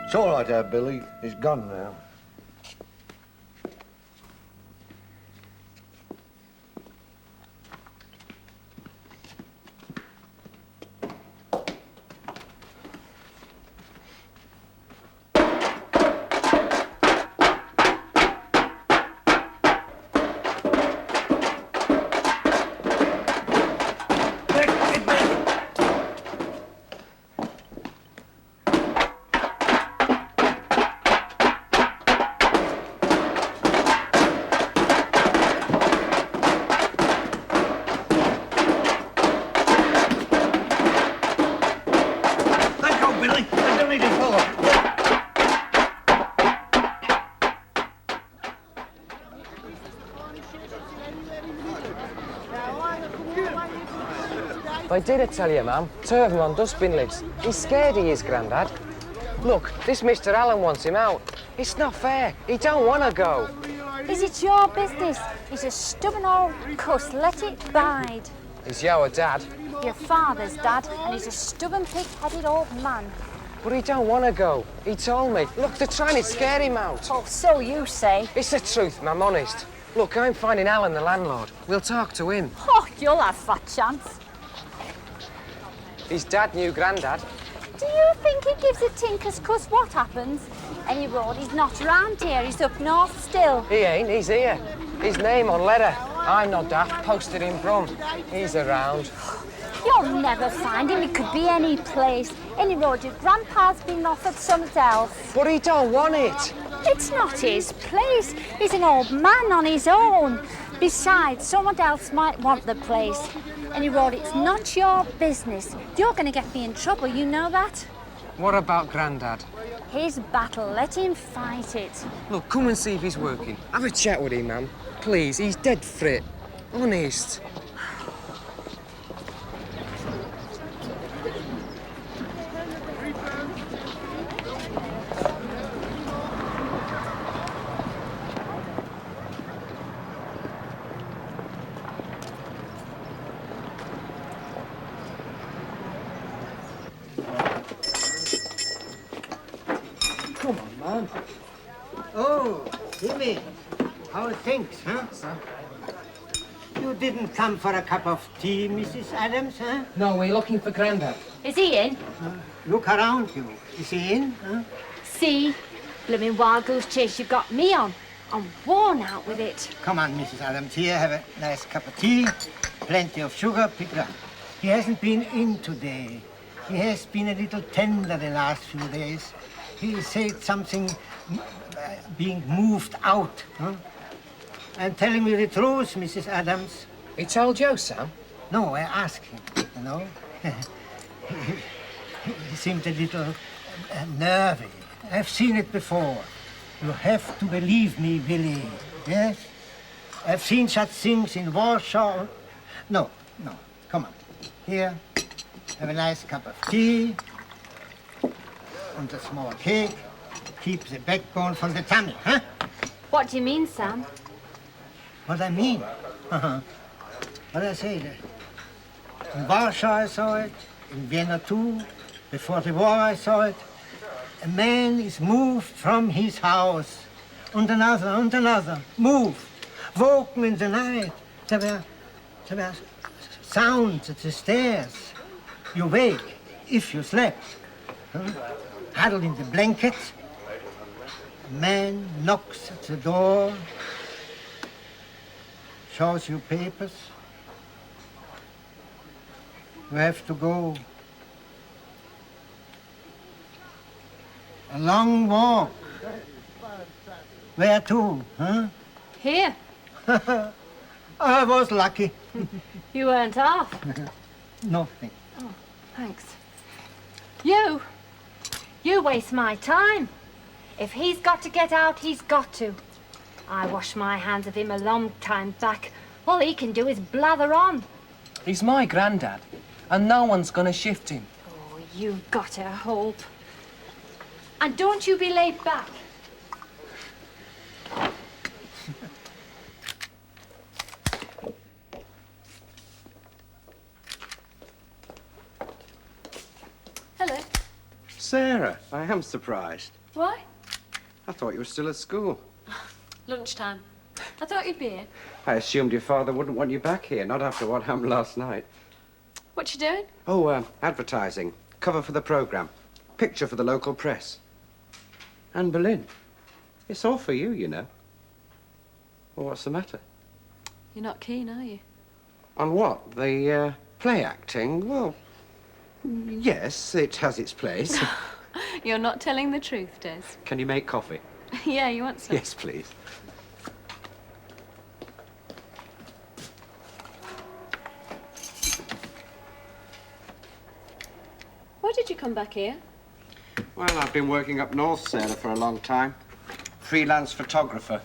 It's all right there, Billy. He's gone now. I did tell you, ma'am. Turf him on dustbin lids. He's scared, he is, Grandad. Look, this Mr. Allen wants him out. It's not fair. He don't want to go. Is it your business? He's a stubborn old cuss. Let it bide. He's your dad. Your father's dad, and he's a stubborn, pig-headed old man. But he don't want to go. He told me. Look, they're trying to scare him out. Oh, so you say. It's the truth, ma'am, honest. Look, I'm finding Alan, the landlord. We'll talk to him. Oh, you'll have fat chance. His dad knew Grandad. Do you think he gives a tinker's cuss what happens? Any road, he's not round here, he's up north still. He ain't, he's here. His name on letter. I'm not daft, posted in Brum. He's around. You'll never find him, he could be any place. Any road, your grandpa's been offered something else. But he don't want it. It's not his place. He's an old man on his own. Besides, someone else might want the place. Any road, it's not your business. You're going to get me in trouble, you know that? What about Grandad? His battle, let him fight it. Look, come and see if he's working. Have a chat with him, ma'am. Please, he's dead fit. Honest. Come on, man. Oh, Jimmy. How are things, huh? Sir? You didn't come for a cup of tea, Mrs. Adams, huh? No, we're looking for Grandad. Is he in? Look around you. Is he in, huh? See? Blooming wild goose chase you got me on. I'm worn out with it. Come on, Mrs. Adams. Here, have a nice cup of tea. Plenty of sugar. Pick it up. He hasn't been in today. He has been a little tender the last few days. He said something being moved out, huh? And telling me the truth, Mrs. Adams. He told you, Sam? No, I asked him, you know. He seemed a little nervy. I've seen it before. You have to believe me, Willie, yes? I've seen such things in Warsaw. No, come on. Here, have a nice cup of tea and a small cake. Keep the backbone from the tummy, huh? What do you mean, Sam? What I mean? What I say there. In Warsaw I saw it, in Vienna too. Before the war I saw it. A man is moved from his house. And another, moved. Woken in the night. There were sounds at the stairs. You wake, if you slept. Huddled in the blanket. A man knocks at the door. Shows you papers. You have to go. A long walk. Where to, huh? Here. I was lucky. You weren't off. Nothing. Oh, thanks. You waste my time. If he's got to get out, he's got to. I washed my hands of him a long time back, All he can do is blather on. He's my granddad, and no one's gonna shift him. Oh, you've got to hope. And don't you be laid back. Hello. Sarah, I am surprised. Why? I thought you were still at school. Lunchtime. I thought you'd be here. I assumed your father wouldn't want you back here, not after what happened last night. What you doing? Oh, advertising. Cover for the programme. Picture for the local press. Anne Boleyn. It's all for you, you know. Well, what's the matter? You're not keen, are you? On what? The, play acting? Well, yes, it has its place. You're not telling the truth, Des. Can you make coffee? Yeah, you want some? Yes, please. Why did you come back here? Well, I've been working up north, Sarah, for a long time. Freelance photographer.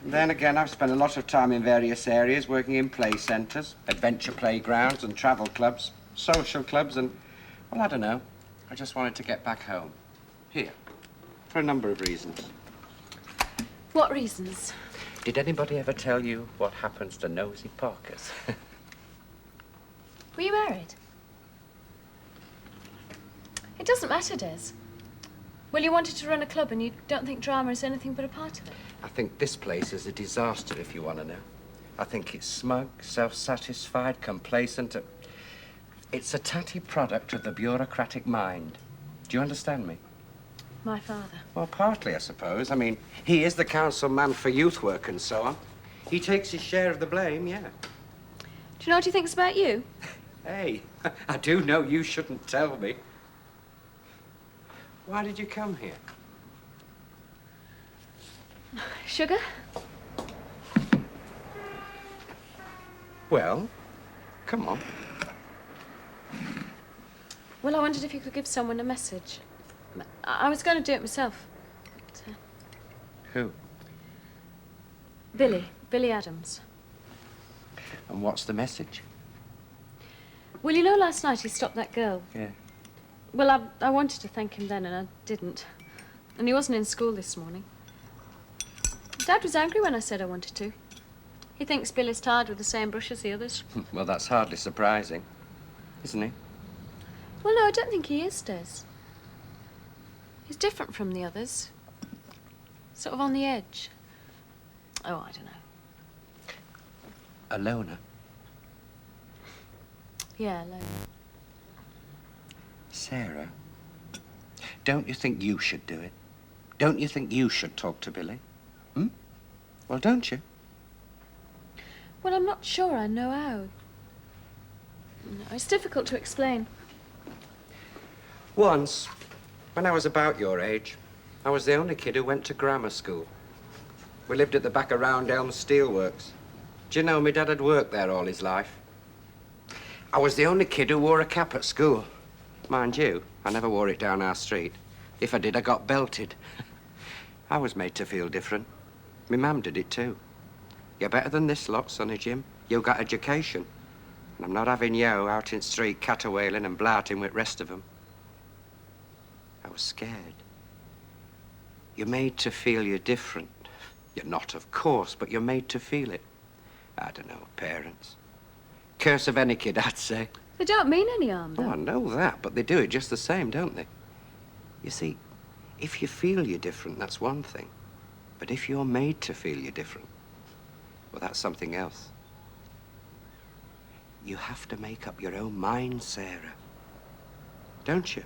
And then again, I've spent a lot of time in various areas, working in play centres, adventure playgrounds and travel clubs, social clubs and, well, I don't know. I just wanted to get back home. Here. For a number of reasons. What reasons? Did anybody ever tell you what happens to nosy Parkers? Were you married? It doesn't matter, Des. Well, you wanted to run a club and you don't think drama is anything but a part of it. I think this place is a disaster, if you want to know. I think it's smug, self-satisfied, complacent. It's a tatty product of the bureaucratic mind. Do you understand me? My father. Well, partly, I suppose. I mean, he is the council man for youth work and so on. He takes his share of the blame, yeah. Do you know what he thinks about you? Hey, I do know you shouldn't tell me. Why did you come here? Sugar? Well, come on. Well, I wondered if you could give someone a message. I was going to do it myself. But, Who? Billy Adams. And what's the message? Well, you know last night he stopped that girl. Yeah. Well, I wanted to thank him then, and I didn't. And he wasn't in school this morning. Dad was angry when I said I wanted to. He thinks Billy's tarred with the same brush as the others. Well, that's hardly surprising, isn't he? Well, no, I don't think he is, Des. He's different from the others. Sort of on the edge. Oh, I don't know. A loner. Yeah, alone. Sarah, don't you think you should do it? Don't you think you should talk to Billy? Hmm? Well, don't you? Well, I'm not sure I know how. No, it's difficult to explain. Once, when I was about your age, I was the only kid who went to grammar school. We lived at the back of Round Elm Steelworks. Do you know, my dad had worked there all his life. I was the only kid who wore a cap at school. Mind you, I never wore it down our street. If I did, I got belted. I was made to feel different. My mum did it too. You're better than this lot, sonny Jim. You got education. And I'm not having you out in street caterwailing and blouting with rest of them. I was scared. You're made to feel you're different. You're not, of course, but you're made to feel it. I don't know, parents. Curse of any kid, I'd say. They don't mean any harm, though. Oh, I know that, but they do it just the same, don't they? You see, if you feel you're different, that's one thing. But if you're made to feel you're different, well, that's something else. You have to make up your own mind, Sarah. Don't you?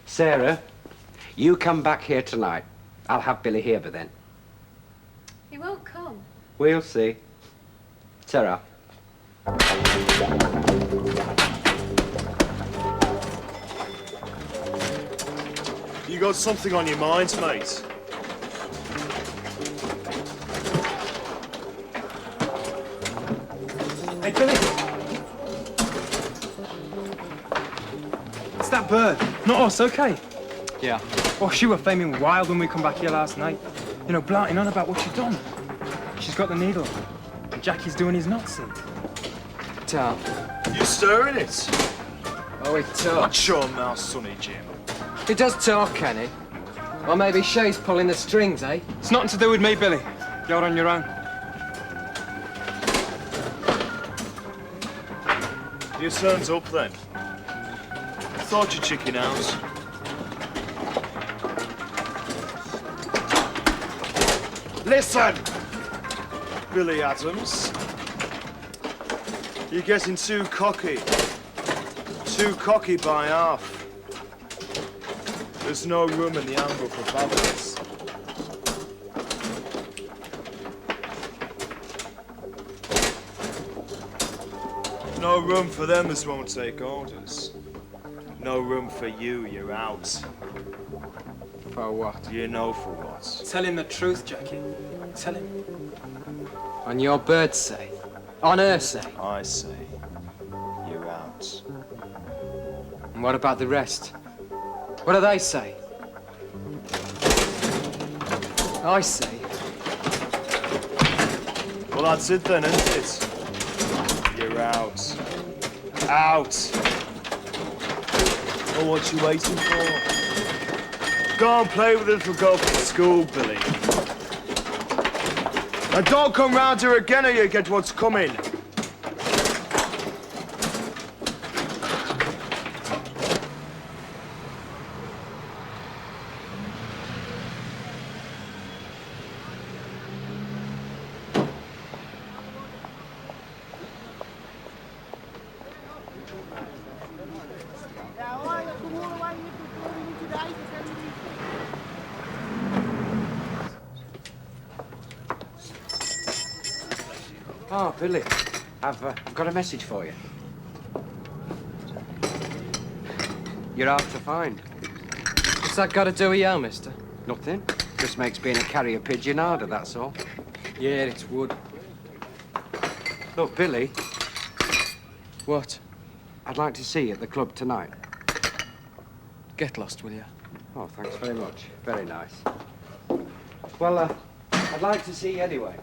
Sarah, you come back here tonight. I'll have Billy here by then. He won't come. We'll see. Sarah. You got something on your mind, mate? Hey, Billy! It's that bird. Not us, okay? Yeah. Oh, she were flaming wild when we come back here last night. You know, blanting on about what she'd done. She's got the needle. And Jackie's doing his not see. Tom. You stirring it? Oh, he talks. Watch your mouth, Sonny Jim. He does talk, can he? Or maybe she's pulling the strings, eh? It's nothing to do with me, Billy. You're on your own. Your son's up then. Thought you'd chicken out. Listen! Billy Adams. You're getting too cocky. Too cocky by half. There's no room in the handbook for balance. No room for them as won't take orders. No room for you, you're out. For what? You know for what. Tell him the truth, Jackie. Tell him. On your bird's say? On her say? I say, you're out. And what about the rest? What do they say? I say. Well, that's it then, isn't it? You're out. Out. Well, what you waiting for? Go and play with the little girl from school, Billy. And don't come round here again or you get what's coming. Oh, Billy, I've got a message for you. You're hard to find. What's that got to do with you, mister? Nothing. Just makes being a carrier pigeon harder, that's all. Yeah, it's wood. Look, Billy, What? I'd like to see you at the club tonight. Get lost, will you? Oh, thanks very much. Very nice. Well, I'd like to see you anyway.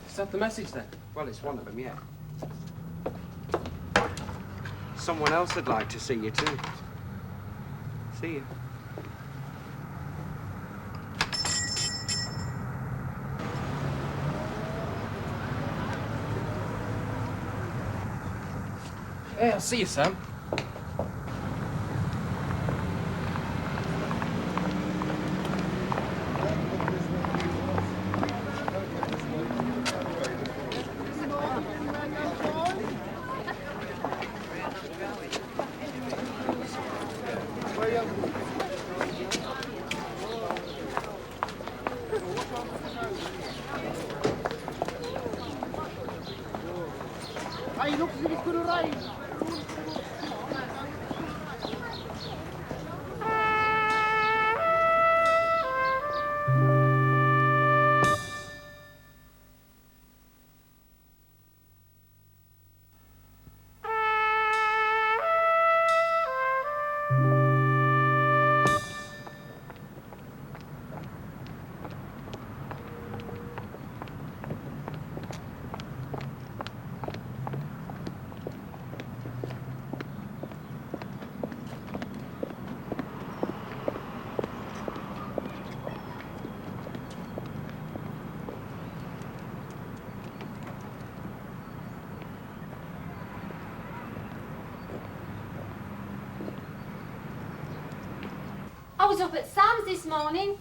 Is that the message, then? Well, it's one of them, yeah. Someone else would like to see you, too. See you. Hey, I'll see you, Sam. I was up at Sam's this morning.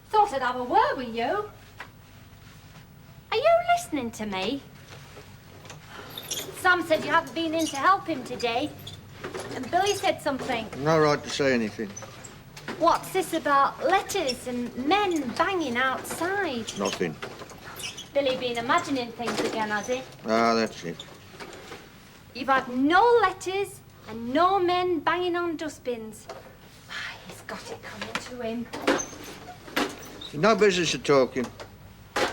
Thought I'd have a word with you. Are you listening to me? Sam said you hadn't been in to help him today. And Billy said something. No right to say anything. What's this about letters and men banging outside? Nothing. Billy been imagining things again, has he? Ah, that's it. You've had no letters and no men banging on dustbins. Ah, he's got it coming to him. No business of talking. I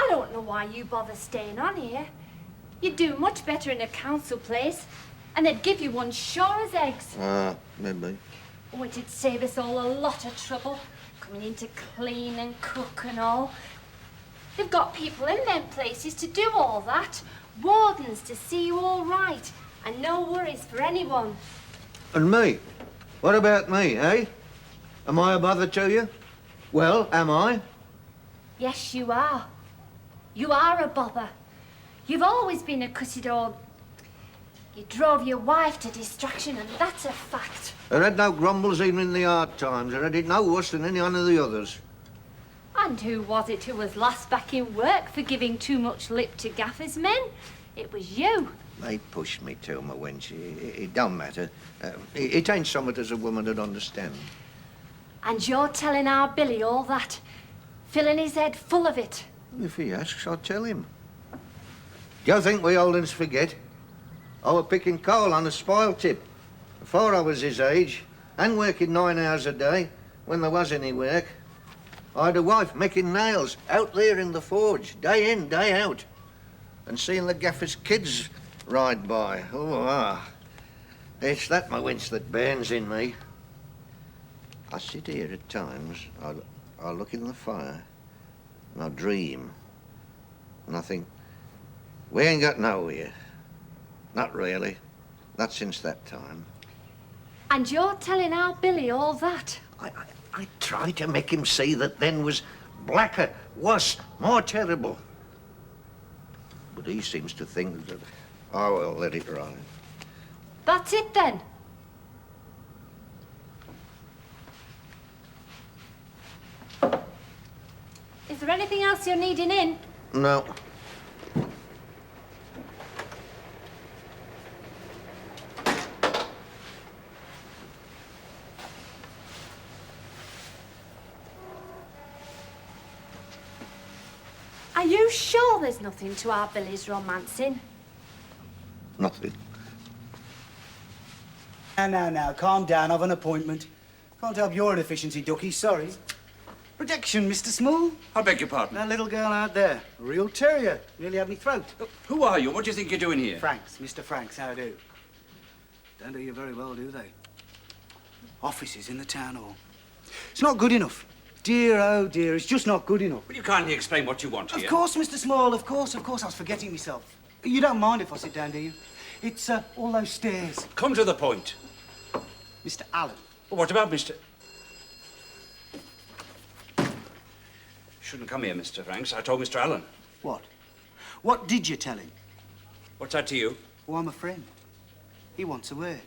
don't know why you bother staying on here. You'd do much better in a council place, and they'd give you one sure as eggs. Ah, maybe. Oh, it'd save us all a lot of trouble, coming in to clean and cook and all. They've got people in them places to do all that. Wardens to see you all right, and no worries for anyone. And me? What about me, eh? Am I a bother to you? Well, am I? Yes, you are. You are a bother. You've always been a cussed old... You drove your wife to distraction, and that's a fact. I had no grumbles even in the hard times. I had it no worse than any one of the others. And who was it who was last back in work for giving too much lip to gaffers' men? It was you. They pushed me to my wench. It don't matter. It ain't something as a woman would understand. And you're telling our Billy all that, filling his head full of it. If he asks, I'll tell him. Do you think we old uns forget? I was picking coal on a spoil tip before I was his age, and working 9 hours a day when there was any work. I had a wife making nails out there in the forge, day in, day out, and seeing the gaffer's kids ride by. It's that, my wench, that burns in me. I sit here at times, I look in the fire, and I dream, and I think, we ain't got nowhere. Not really. Not since that time. And you're telling our Billy all that? I try to make him see that then was blacker, worse, more terrible. But he seems to think that, oh, well, let it ride. That's it then. Is there anything else you're needing in? No. Are you sure there's nothing to our Billy's romancing? Nothing. Now, calm down. I've an appointment. Can't help your inefficiency, Ducky, sorry. Protection, Mr. Small. I beg your pardon. That little girl out there, a real terrier. Nearly had me throat. Who are you? What do you think you're doing here? Franks, Mr. Franks, how do? Don't do you very well, do they? Offices in the town hall. It's not good enough. Dear, oh dear, it's just not good enough. Will you kindly explain what you want here? Of course, Mr. Small, of course, I was forgetting myself. You don't mind if I sit down, do you? It's all those stairs. Come to the point. Mr. Allen. Well, what about Mr... Shouldn't come here, Mr. Franks. I told Mr. Allen. What? What did you tell him? What's that to you? Oh, I'm a friend. He wants a word.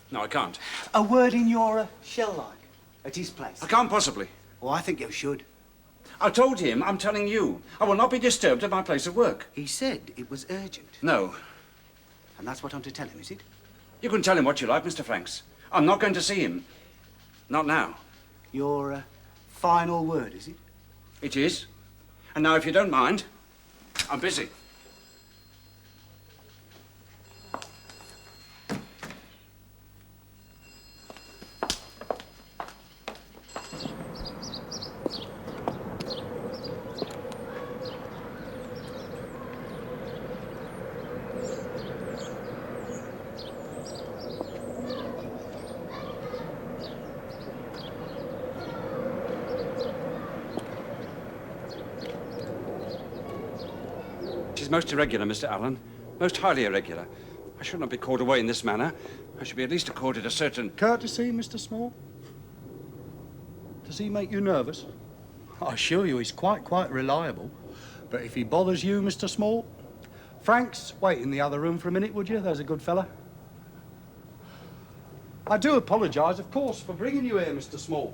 No, I can't. A word in your shell-like, at his place. I can't possibly. Oh, I think you should. I told him, I'm telling you. I will not be disturbed at my place of work. He said it was urgent. No. And that's what I'm to tell him, is it? You can tell him what you like, Mr. Franks. I'm not going to see him. Not now. Your final word, is it? It is. And now, if you don't mind, I'm busy. She's most irregular, Mr. Allen. Most highly irregular. I should not be called away in this manner. I should be at least accorded a certain... Courtesy, Mr. Small? Does he make you nervous? I assure you he's quite reliable. But if he bothers you, Mr. Small... Franks, wait in the other room for a minute, would you? There's a good fella. I do apologise, of course, for bringing you here, Mr. Small.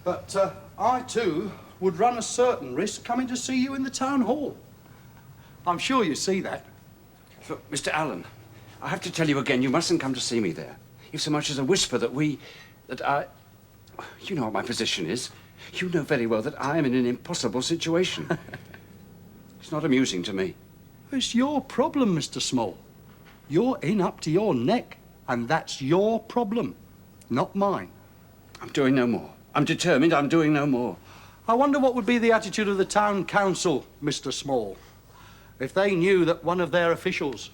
But I, too, would run a certain risk coming to see you in the town hall. I'm sure you see that. Look, Mr. Allen, I have to tell you again, you mustn't come to see me there. If so much as a whisper that I... You know what my position is. You know very well that I am in an impossible situation. It's not amusing to me. It's your problem, Mr. Small. You're in up to your neck, and that's your problem, not mine. I'm doing no more. I'm determined I'm doing no more. I wonder what would be the attitude of the town council, Mr. Small, if they knew that one of their officials,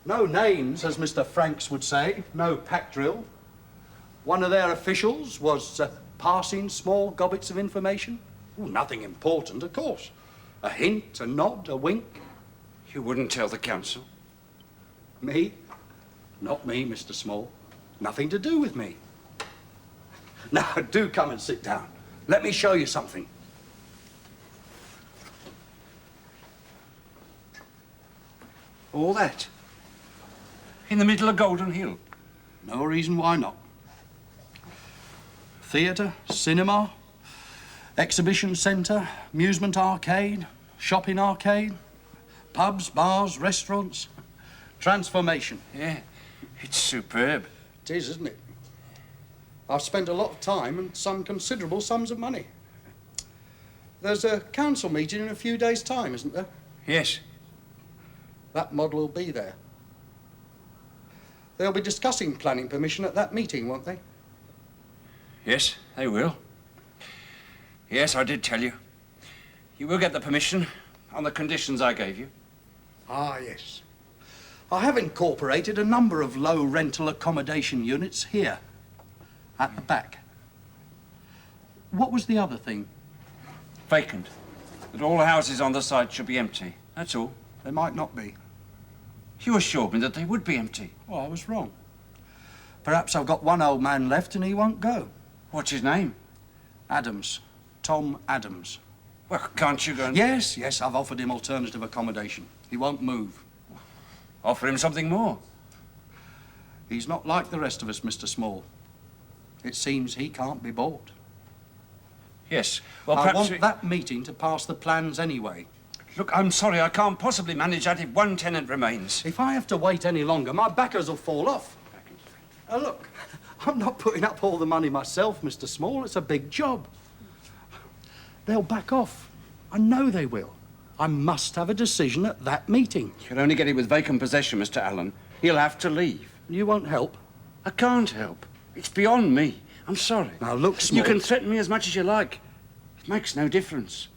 no names, as Mr. Franks would say, no pack drill, One of their officials was passing small gobbets of information. Well, nothing important, of course. A hint, a nod, a wink. You wouldn't tell the council? Me? Not me, Mr. Small. Nothing to do with me. Now, do come and sit down. Let me show you something. All that? In the middle of Golden Hill? No reason why not. Theatre, cinema, exhibition centre, amusement arcade, shopping arcade, pubs, bars, restaurants. Transformation. Yeah, it's superb. It is, isn't it? I've spent a lot of time and some considerable sums of money. There's a council meeting in a few days' time, isn't there? Yes. That model will be there. They'll be discussing planning permission at that meeting, won't they? Yes, they will. Yes, I did tell you. You will get the permission on the conditions I gave you. Ah, yes. I have incorporated a number of low rental accommodation units here, at the back. What was the other thing? Vacant. That all houses on the site should be empty. That's all. They might not be. You assured me that they would be empty. Well, I was wrong. Perhaps I've got one old man left and he won't go. What's his name? Adams. Tom Adams. Well, can't you go and... Yes, I've offered him alternative accommodation. He won't move. Offer him something more. He's not like the rest of us, Mr. Small. It seems he can't be bought. Yes, well, I perhaps... want that meeting to pass the plans anyway. Look, I'm sorry, I can't possibly manage that if one tenant remains. If I have to wait any longer, my backers will fall off. Look, I'm not putting up all the money myself, Mr. Small. It's a big job. They'll back off. I know they will. I must have a decision at that meeting. You'll only get it with vacant possession, Mr. Allen. He'll have to leave. You won't help? I can't help. It's beyond me. I'm sorry. Now, look, Small... You can threaten me as much as you like. It makes no difference.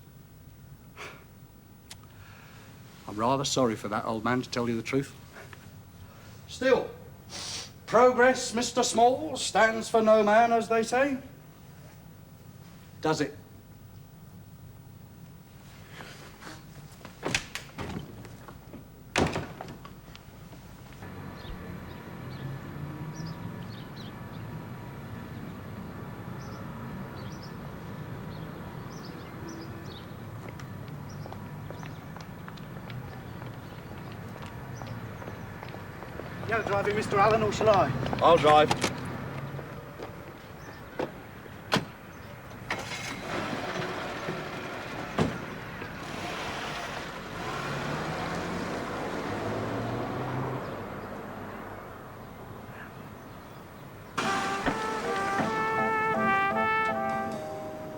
I'm rather sorry for that, old man, to tell you the truth. Still, progress, Mr. Small, stands for no man, as they say. Does it? You're driving, Mr. Allen, or shall I? I'll drive.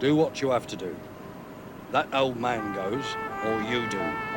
Do what you have to do. That old man goes, or you do.